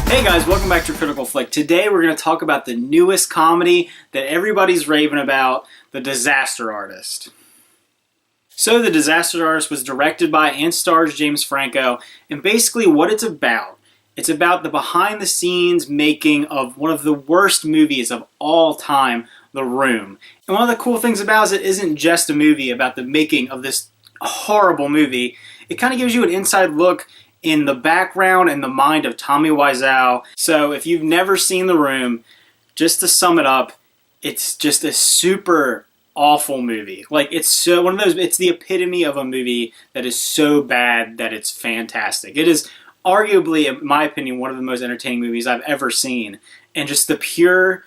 Hey guys, welcome back to Critical Flick. Today we're going to talk about the newest comedy that everybody's raving about, The Disaster Artist. So The Disaster Artist was directed by and stars James Franco, and basically what it's about the behind the scenes making of one of the worst movies of all time, The Room. And one of the cool things about it isn't just a movie about the making of this horrible movie. It kind of gives you an inside look in the background and the mind of Tommy Wiseau. So if you've never seen The Room, just to sum it up, it's just a super awful movie. Like, it's so one of those, it's the epitome of a movie that is so bad that it's fantastic. It is arguably, in my opinion, one of the most entertaining movies I've ever seen. And just the pure,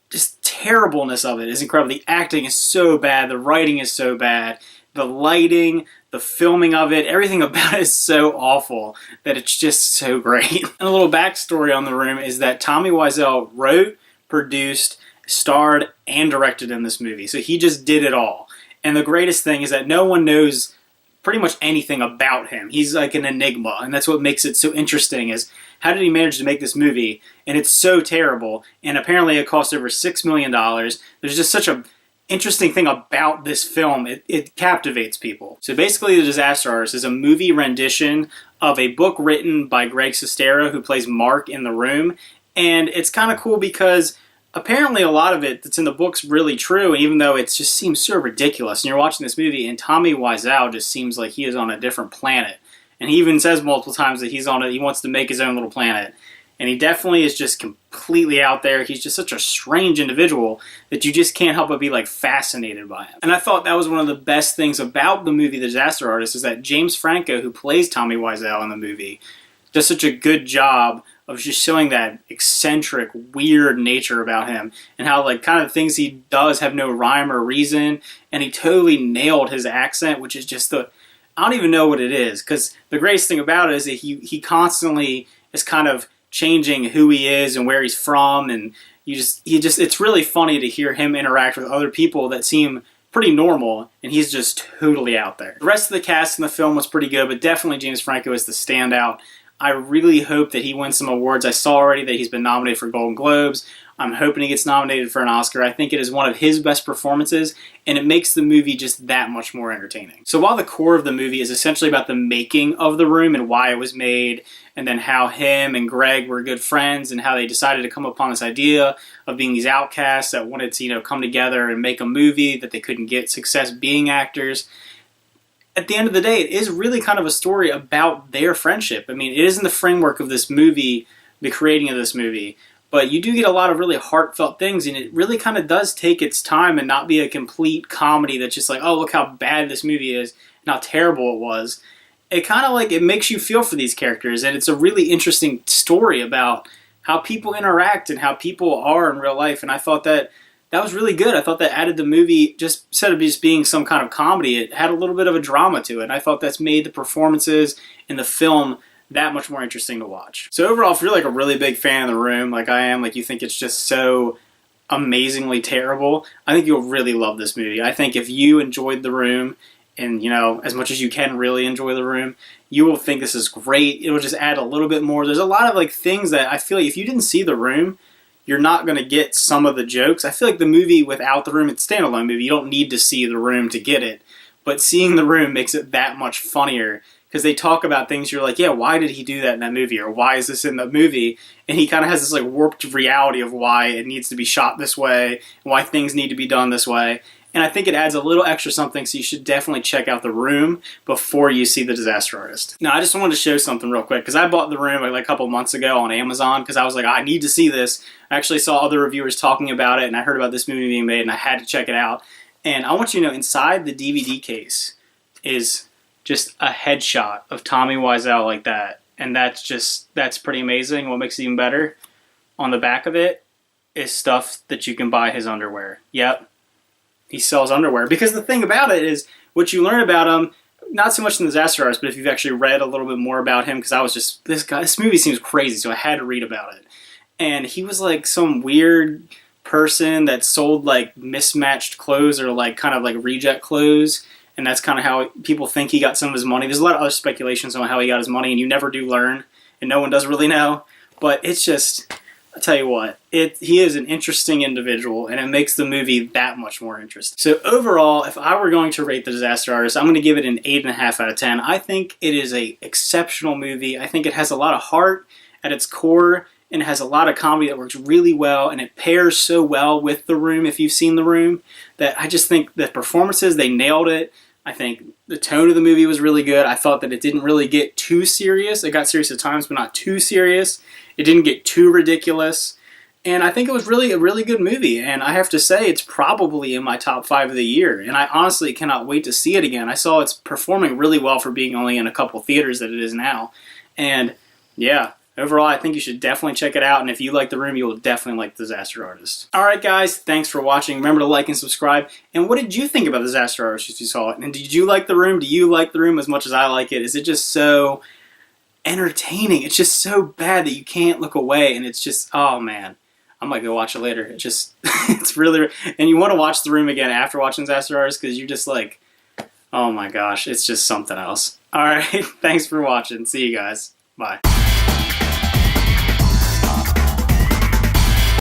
just terribleness of it is incredible. The acting is so bad, the writing is so bad, the lighting, the filming of it, everything about it is so awful that it's just so great. And a little backstory on The Room is that Tommy Wiseau wrote, produced, starred, and directed in this movie. So he just did it all. And the greatest thing is that no one knows pretty much anything about him. He's like an enigma, and that's what makes it so interesting is how did he manage to make this movie? And it's so terrible, and apparently it cost over $6 million. There's just such a interesting thing about this film. It captivates people. So basically, The Disaster Artist is a movie rendition of a book written by Greg Sestero, who plays Mark in The Room. And it's kind of cool because apparently a lot of it that's in the book's really true, even though it just seems so ridiculous. And you're watching this movie, and Tommy Wiseau just seems like he is on a different planet. And he even says multiple times that he wants to make his own little planet. And he definitely is just completely out there. He's just such a strange individual that you just can't help but be like fascinated by him. And I thought that was one of the best things about the movie The Disaster Artist is that James Franco, who plays Tommy Wiseau in the movie, does such a good job of just showing that eccentric, weird nature about him and how like kind of things he does have no rhyme or reason. And he totally nailed his accent, which is just I don't even know what it is, because the greatest thing about it is that he constantly is kind of changing who he is and where he's from, and it's really funny to hear him interact with other people that seem pretty normal, and he's just totally out there. The rest of the cast in the film was pretty good, but definitely James Franco is the standout. I really hope that he wins some awards. I saw already that he's been nominated for Golden Globes. I'm hoping he gets nominated for an Oscar. I think it is one of his best performances, and it makes the movie just that much more entertaining. So while the core of the movie is essentially about the making of The Room and why it was made, and then how him and Greg were good friends, and how they decided to come upon this idea of being these outcasts that wanted to, come together and make a movie that they couldn't get success being actors. At the end of the day, it is really kind of a story about their friendship. I mean, it is in the framework of this movie, the creating of this movie, but you do get a lot of really heartfelt things, and it really kind of does take its time and not be a complete comedy that's just like, oh, look how bad this movie is and how terrible it was. It kind of like, it makes you feel for these characters, and it's a really interesting story about how people interact and how people are in real life, and I thought that was really good. I thought that added the movie, just instead of just being some kind of comedy, it had a little bit of a drama to it, and I thought that's made the performances in the film that much more interesting to watch. So overall, if you're like a really big fan of The Room, like I am, like you think it's just so amazingly terrible, I think you'll really love this movie. I think if you enjoyed The Room, and as much as you can really enjoy The Room, you will think this is great. It'll just add a little bit more. There's a lot of like things that I feel like if you didn't see The Room, you're not going to get some of the jokes. I feel like the movie without The Room, it's a standalone movie. You don't need to see The Room to get it. But seeing The Room makes it that much funnier because they talk about things you're like, yeah, why did he do that in that movie? Or why is this in the movie? And he kind of has this like warped reality of why it needs to be shot this way, and why things need to be done this way. And I think it adds a little extra something, so you should definitely check out The Room before you see The Disaster Artist. Now, I just wanted to show something real quick, because I bought The Room like a couple months ago on Amazon, because I was like, I need to see this. I actually saw other reviewers talking about it, and I heard about this movie being made, and I had to check it out. And I want you to know, inside the DVD case is just a headshot of Tommy Wiseau like that. And that's pretty amazing. What makes it even better, on the back of it is stuff that you can buy his underwear. Yep. He sells underwear. Because the thing about it is, what you learn about him, not so much in The Disaster Artist, but if you've actually read a little bit more about him, because I was just, this movie seems crazy, so I had to read about it. And he was like some weird person that sold like mismatched clothes or like kind of like reject clothes. And that's kind of how people think he got some of his money. There's a lot of other speculations on how he got his money, and you never do learn and no one does really know. But it's just, I tell you what, he is an interesting individual, and it makes the movie that much more interesting. So overall, if I were going to rate The Disaster Artist, I'm going to give it an 8.5 out of 10. I think it is an exceptional movie. I think it has a lot of heart at its core, and it has a lot of comedy that works really well, and it pairs so well with The Room, if you've seen The Room, that I just think the performances, they nailed it. I think the tone of the movie was really good. I thought that it didn't really get too serious. It got serious at times, but not too serious. It didn't get too ridiculous. And I think it was really a really good movie. And I have to say, it's probably in my top 5 of the year. And I honestly cannot wait to see it again. I saw it's performing really well for being only in a couple theaters that it is now. And yeah, overall, I think you should definitely check it out, and if you like The Room, you will definitely like Disaster Artist. Alright guys, thanks for watching. Remember to like and subscribe. And what did you think about Disaster Artist if you saw it? And did you like The Room? Do you like The Room as much as I like it? Is it just so entertaining? It's just so bad that you can't look away, and it's just, oh man. I might go watch it later. It just, it's really, and you want to watch The Room again after watching Disaster Artist, because you're just like, oh my gosh, it's just something else. Alright, thanks for watching. See you guys. Bye.